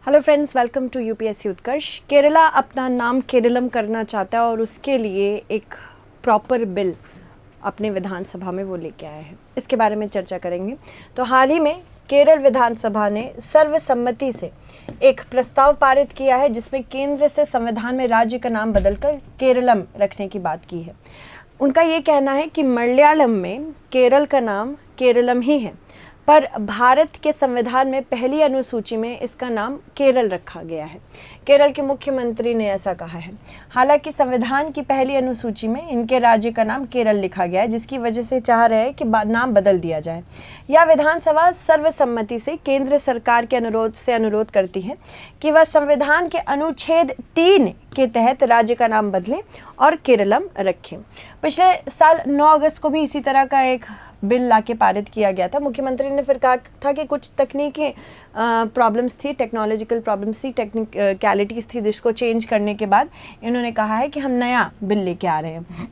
Hello friends, welcome to UPSC Utkarsh. Kerala अपना नाम केरलम करना चाहता है और उसके लिए एक प्रॉपर बिल अपने विधानसभा में वो लेके आया है। इसके बारे में चर्चा करेंगे। तो हाल ही में केरल विधानसभा ने सर्वसम्मति से एक प्रस्ताव पारित किया है जिसमें केंद्र से संविधान में राज्य का नाम बदलकर केरलम रखने की बात की है। उनका ये कहना है कि मलयालम में केरल का नाम केरलम ही है, पर भारत के संविधान में पहली अनुसूची में इसका नाम केरल रखा गया है। केरल के मुख्यमंत्री ने ऐसा कहा है। हालांकि संविधान की पहली अनुसूची में इनके राज्य का नाम केरल लिखा गया है, जिसकी वजह से चाह रहे हैं कि नाम बदल दिया जाए। यह विधानसभा सर्वसम्मति से केंद्र सरकार के अनुरोध करती है कि वह संविधान के अनुच्छेद 3 के तहत राज्य का नाम बदलें और केरलम रखें। पिछले साल 9 अगस्त को भी इसी तरह का एक बिल लाके पारित किया गया था। मुख्यमंत्री ने फिर कहा था कि कुछ तकनीकी प्रॉब्लम्स थी, टेक्नोलॉजिकल प्रॉब्लम्स थी, टेक्निकलिटीज़ थी, जिसको चेंज करने के बाद इन्होंने कहा है कि हम नया बिल लेके आ रहे हैं।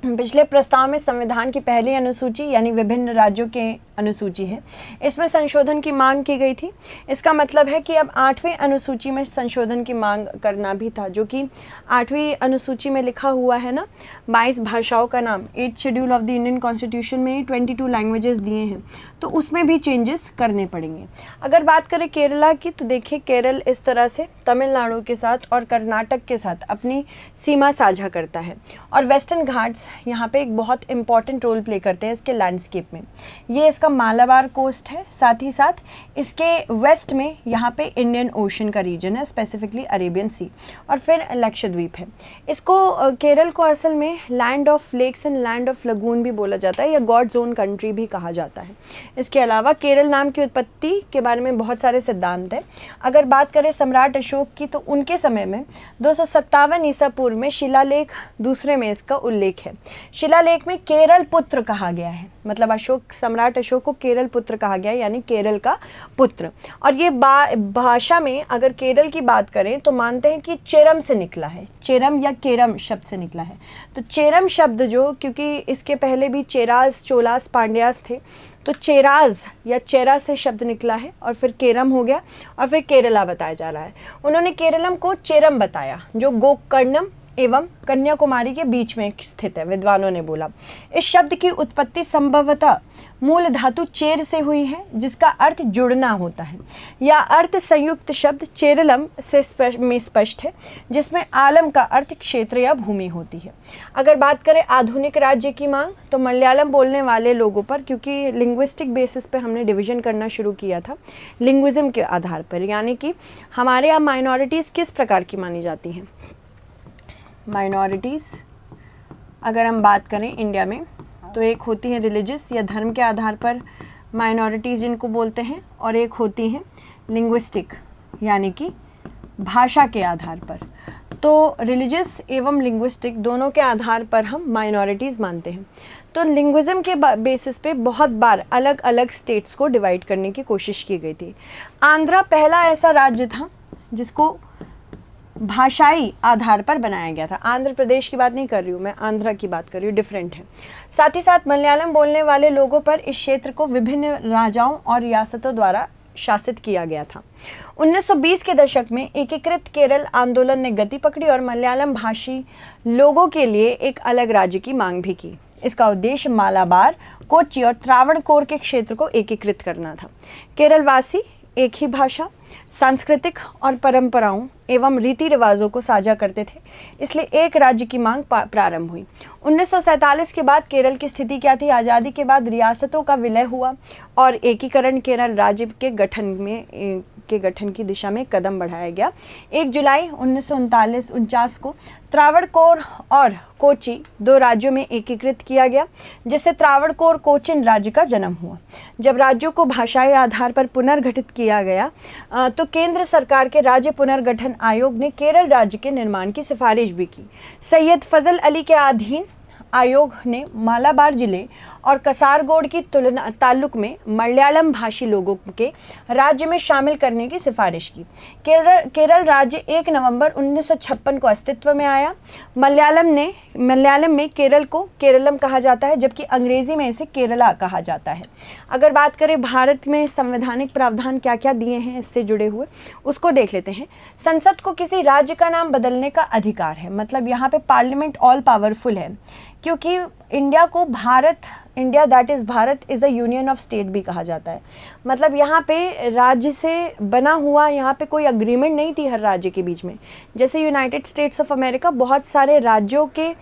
पिछले प्रस्ताव में संविधान की पहली अनुसूची यानी विभिन्न राज्यों के अनुसूची है, इसमें संशोधन की मांग की गई थी। इसका मतलब है कि अब 8वीं अनुसूची में संशोधन की मांग करना भी था, जो कि 8वीं अनुसूची में लिखा हुआ है ना, 22 भाषाओं का नाम 8th schedule of the Indian constitution में 22 लैंग्वेजेस दिए हैं, तो उसमें भी चेंजेस करने पड़ेंगे। अगर बात करें केरला की, तो देखिए केरल इस तरह से तमिलनाडु के साथ और कर्नाटक के साथ अपनी सीमा साझा करता है और वेस्टर्न घाट्स यहाँ पे एक बहुत इंपॉर्टेंट रोल प्ले करते हैं इसके लैंडस्केप में। ये इसका मालाबार कोस्ट है, साथ ही साथ इसके वेस्ट में यहाँ पे इंडियन ओशन का रीजन है, स्पेसिफिकली अरेबियन सी, और फिर लक्षद्वीप है। इसको केरल को असल में land of lakes and land of lagoon भी बोला जाता है या गॉड जोन कंट्री भी कहा जाता है। इसके अलावा केरल नाम की उत्पत्ति के बारे में बहुत सारे सिद्धांत हैं। अगर बात करें सम्राट अशोक की, तो उनके समय में 257 ईसा पूर्व में शिलालेख दूसरे में इसका उल्लेख है। शिलालेख में केरल पुत्र कहा गया है, मतलब सम्राट अशोक को केरल पुत्र कहा गया है, यानी केरल का पुत्र। और ये भाषा में अगर केरल की बात करें तो मानते हैं कि चेरम से निकला है, चेरम या केरम शब्द से निकला है। तो चेरम शब्द जो, क्योंकि इसके पहले भी चेराज, चोलास, पांड्यास थे, तो चेराज या चेरा से शब्द निकला है और फिर केरम हो गया और फिर केरला बताया जा रहा है। उन्होंने केरलम को चेरम बताया, जो गोकर्णम एवं कन्याकुमारी के बीच में स्थित है, विद्वानों ने बोला। इस शब्द की उत्पत्ति संभवतः मूल धातु चेर से हुई है, जिसका अर्थ जुड़ना होता है। यह अर्थ संयुक्त शब्द चेरलम से स्पष्ट है, जिसमें आलम का अर्थ क्षेत्र या भूमि होती है। अगर बात करें आधुनिक राज्य की मांग, तो मलयालम बोलने वाले लोगों पर, क्योंकि लिंग्विस्टिक बेसिस पे हमने डिवीजन करना शुरू किया था लिंग्विज्म के आधार पर, यानी कि हमारे यहाँ माइनॉरिटीज़ किस प्रकार की मानी जाती हैं। माइनॉरिटीज़ अगर हम बात करें इंडिया में, तो एक होती हैं रिलीजियस या धर्म के आधार पर माइनॉरिटीज़ जिनको बोलते हैं, और एक होती हैं लिंग्विस्टिक यानी कि भाषा के आधार पर। तो रिलीजियस एवं लिंग्विस्टिक दोनों के आधार पर हम माइनॉरिटीज़ मानते हैं। तो लिंग्विज्म के बेसिस पे बहुत बार अलग अलग स्टेट्स को डिवाइड करने की कोशिश की गई थी। आंध्रा पहला ऐसा राज्य था जिसको भाषाई आधार पर बनाया गया था। आंध्र प्रदेश की बात नहीं कर रही हूँ मैं, आंध्रा की बात कर रही हूँ, डिफरेंट है। साथ ही साथ मलयालम बोलने वाले लोगों पर इस क्षेत्र को विभिन्न राजाओं और रियासतों द्वारा शासित किया गया था। 1920 के दशक में एकीकृत केरल आंदोलन ने गति पकड़ी और मलयालम भाषी लोगों के लिए एक अलग राज्य की मांग भी की। इसका उद्देश्य मालाबार, कोच्चि और त्रावणकोर के क्षेत्र को एकीकृत करना था। केरलवासी एक ही भाषा, सांस्कृतिक और परंपराओं एवं रीति रिवाजों को साझा करते थे, इसलिए एक राज्य की मांग प्रारंभ हुई। 1947 के बाद केरल की स्थिति क्या थी? आज़ादी के बाद रियासतों का विलय हुआ और एकीकरण केरल राज्य के गठन की दिशा में कदम बढ़ाया गया। 1 जुलाई 1949 को त्रावणकोर और कोच्चि 2 राज्यों में एकीकृत किया गया, जिससे त्रावणकोर कोचिन राज्य का जन्म हुआ। जब राज्यों को भाषाई आधार पर पुनर्गठित किया गया तो केंद्र सरकार के राज्य पुनर्गठन आयोग ने केरल राज्य के निर्माण की सिफारिश भी की। सैयद फजल अली के अधीन आयोग ने मालाबार जिले और कसारगोड की तुलना ताल्लुक में मलयालम भाषी लोगों के राज्य में शामिल करने की सिफारिश की। केरल राज्य 1 नवंबर 1956 को अस्तित्व में आया। मलयालम में केरल को केरलम कहा जाता है, जबकि अंग्रेजी में इसे केरला कहा जाता है। अगर बात करें भारत में संवैधानिक प्रावधान क्या क्या दिए हैं इससे जुड़े हुए, उसको देख लेते हैं। संसद को किसी राज्य का नाम बदलने का अधिकार है, मतलब यहाँ पे पार्लियामेंट ऑल पावरफुल है, क्योंकि इंडिया को India that is Bharat is a union of state भी कहा जाता है। मतलब यहाँ पे राज्य से बना हुआ, यहाँ पे कोई अग्रीमेंट नहीं थी हर राज्य के बीच में। जैसे यूनाइटेड स्टेट्स ऑफ अमेरिका बहुत सारे राज्यों के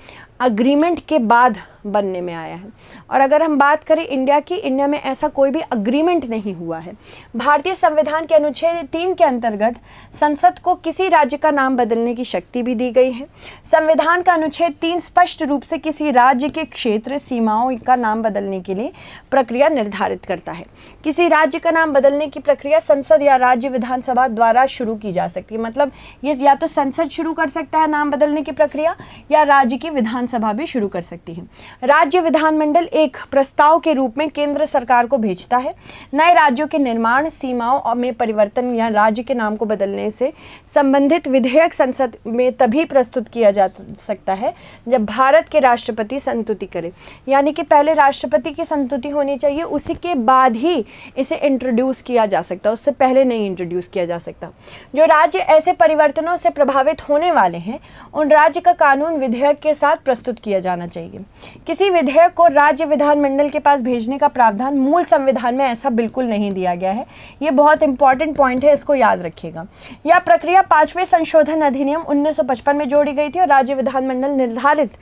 अग्रीमेंट के बाद बनने में आया है, और अगर हम बात करें इंडिया की, इंडिया में ऐसा कोई भी अग्रीमेंट नहीं हुआ है। भारतीय संविधान के अनुच्छेद 3 के अंतर्गत संसद को किसी राज्य का नाम बदलने की शक्ति भी दी गई है। संविधान का अनुच्छेद 3 स्पष्ट रूप से किसी राज्य के क्षेत्र सीमाओं का नाम बदलने के लिए प्रक्रिया निर्धारित करता है। किसी राज्य का नाम बदलने की प्रक्रिया संसद या राज्य विधानसभा द्वारा शुरू की जा सकती है। मतलब ये या तो संसद शुरू कर सकता है नाम बदलने की प्रक्रिया, या राज्य की विधानसभा भी शुरू कर सकती है। राज्य विधानमंडल एक प्रस्ताव के रूप में केंद्र सरकार को भेजता है। नए राज्यों के निर्माण, सीमाओं में परिवर्तन या राज्य के नाम को बदलने से संबंधित विधेयक संसद में तभी प्रस्तुत किया जा सकता है जब भारत के राष्ट्रपति संस्तुति करे। यानी कि पहले राष्ट्रपति की संस्तुति होनी चाहिए, उसी के बाद ही इसे इंट्रोड्यूस किया जा सकता है, उससे पहले नहीं इंट्रोड्यूस किया जा सकता। जो राज्य ऐसे परिवर्तनों से प्रभावित होने वाले हैं, उन राज्य का कानून विधेयक के साथ प्रस्तुत किया जाना चाहिए। किसी विधेयक को राज्य विधानमंडल के पास भेजने का प्रावधान मूल संविधान में ऐसा बिल्कुल नहीं दिया गया है। ये बहुत इंपॉर्टेंट पॉइंट है, इसको याद रखिएगा। यह प्रक्रिया 5वें संशोधन अधिनियम 1955 में जोड़ी गई थी, और राज्य विधानमंडल निर्धारित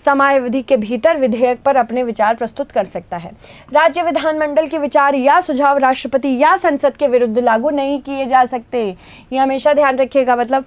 समयावधि के भीतर विधेयक पर अपने विचार प्रस्तुत कर सकता है। राज्य विधानमंडल के विचार या सुझाव राष्ट्रपति या संसद के विरुद्ध लागू नहीं किए जा सकते। ये हमेशा ध्यान रखिएगा। मतलब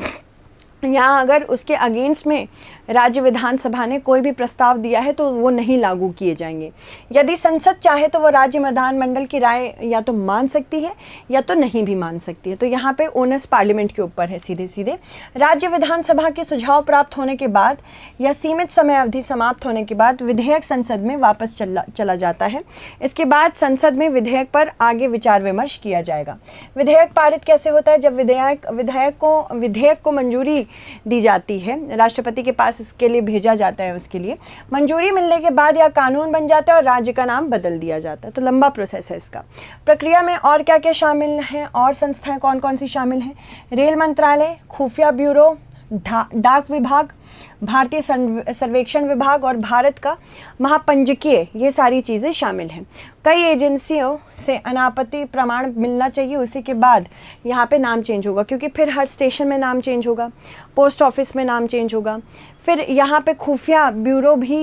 यहाँ अगर उसके अगेंस्ट में राज्य विधानसभा ने कोई भी प्रस्ताव दिया है तो वो नहीं लागू किए जाएंगे। यदि संसद चाहे तो वो राज्य विधानमंडल की राय या तो मान सकती है या तो नहीं भी मान सकती है। तो यहाँ पे ओनस पार्लियामेंट के ऊपर है सीधे सीधे। राज्य विधानसभा के सुझाव प्राप्त होने के बाद या सीमित समय अवधि समाप्त होने के बाद विधेयक संसद में वापस चला जाता है। इसके बाद संसद में विधेयक पर आगे विचार विमर्श किया जाएगा। विधेयक पारित कैसे होता है? जब विधेयक को मंजूरी दी जाती है, राष्ट्रपति के पास इसके लिए भेजा जाता है, उसके लिए मंजूरी मिलने के बाद या कानून बन जाता है और राज्य का नाम बदल दिया जाता है। तो लंबा प्रोसेस है इसका। प्रक्रिया में और क्या क्या शामिल हैं और संस्थाएं कौन कौन सी शामिल हैं? रेल मंत्रालय, खुफिया ब्यूरो, डाक विभाग, भारतीय सर्वेक्षण विभाग और भारत का महापंजीकीय, ये सारी चीज़ें शामिल हैं। कई एजेंसियों से अनापत्ति प्रमाण मिलना चाहिए, उसी के बाद यहाँ पे नाम चेंज होगा, क्योंकि फिर हर स्टेशन में नाम चेंज होगा, पोस्ट ऑफिस में नाम चेंज होगा। फिर यहाँ पे खुफिया ब्यूरो भी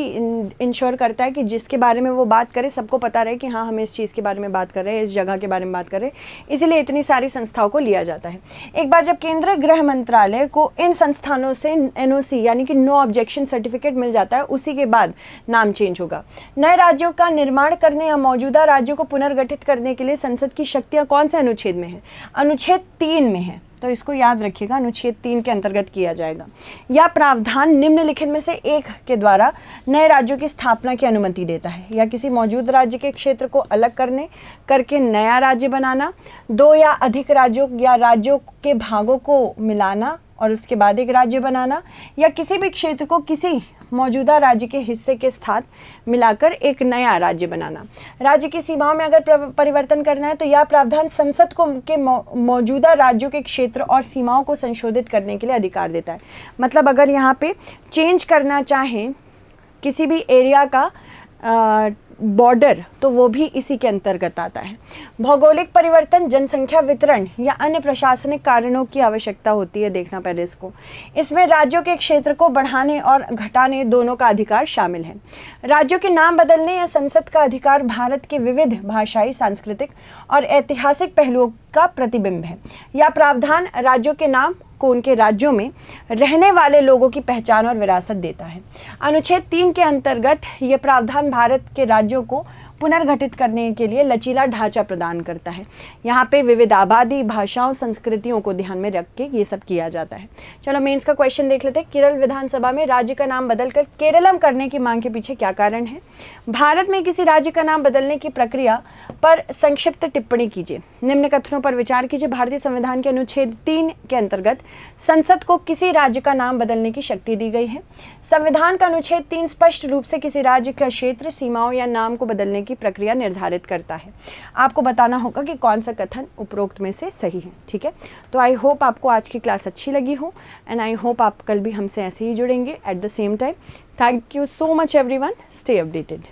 इंश्योर करता है कि जिसके बारे में वो बात करे सबको पता रहे कि हाँ हम इस चीज़ के बारे में बात कर रहे हैं, इस जगह के बारे में बात कर रहे हैं। इसीलिए इतनी सारी संस्थाओं को लिया जाता है। एक बार जब केंद्रीय गृह मंत्रालय को इन संस्थानों से NOC यानी कि नो ऑब्जेक्शन सर्टिफिकेट मिल जाता है, उसी के बाद नाम चेंज होगा। नए राज्यों का निर्माण करने या मौजूदा राज्यों को पुनर्गठित करने के लिए संसद की शक्तियाँ कौन से अनुच्छेद में है? अनुच्छेद 3 में है, तो इसको याद रखिएगा, अनुच्छेद 3 के अंतर्गत किया जाएगा। यह प्रावधान निम्नलिखित में से एक के द्वारा नए राज्यों की स्थापना की अनुमति देता है, या किसी मौजूद राज्य के क्षेत्र को अलग करके नया राज्य बनाना, 2 या अधिक राज्यों या राज्यों के भागों को मिलाना और उसके बाद एक राज्य बनाना, या किसी भी क्षेत्र को किसी मौजूदा राज्य के हिस्से के साथ मिलाकर एक नया राज्य बनाना। राज्य की सीमाओं में अगर परिवर्तन करना है तो यह प्रावधान संसद को के मौजूदा राज्यों के क्षेत्र और सीमाओं को संशोधित करने के लिए अधिकार देता है। मतलब अगर यहाँ पे चेंज करना चाहें किसी भी एरिया का बॉर्डर, तो वो भी इसी के अंतर्गत आता है। भौगोलिक परिवर्तन, जनसंख्या वितरण या अन्य प्रशासनिक कारणों की आवश्यकता होती है, देखना पहले इसको। इसमें राज्यों के क्षेत्र को बढ़ाने और घटाने दोनों का अधिकार शामिल है। राज्यों के नाम बदलने या संसद का अधिकार भारत के विविध भाषाई, सांस्कृतिक और ऐतिहासिक पहलुओं का प्रतिबिंब है। यह प्रावधान राज्यों के नाम को उनके राज्यों में रहने वाले लोगों की पहचान और विरासत देता है। अनुच्छेद 3 के अंतर्गत ये प्रावधान भारत के राज्यों को पुनर्गठित करने के लिए लचीला ढांचा प्रदान करता है। यहाँ पे विविध आबादी, भाषाओं, संस्कृतियों को ध्यान में रख के ये सब किया जाता है। चलो मेंस का क्वेश्चन देख लेते हैं। केरल विधानसभा में राज्य का नाम बदलकर केरलम करने की मांग के पीछे क्या कारण है? भारत में किसी राज्य का नाम बदलने की प्रक्रिया पर संक्षिप्त टिप्पणी कीजिए। निम्न कथनों पर विचार कीजिए। भारतीय संविधान के अनुच्छेद 3 के अंतर्गत संसद को किसी राज्य का नाम बदलने की शक्ति दी गई है। संविधान का अनुच्छेद 3 स्पष्ट रूप से किसी राज्य का क्षेत्र, सीमाओं या नाम को बदलने की प्रक्रिया निर्धारित करता है। आपको बताना होगा कि कौन सा कथन उपरोक्त में से सही है। ठीक है, तो आई होप आपको आज की क्लास अच्छी लगी हो एंड आई होप आप कल भी हमसे ऐसे ही जुड़ेंगे at the same time. Thank you so much everyone, stay updated.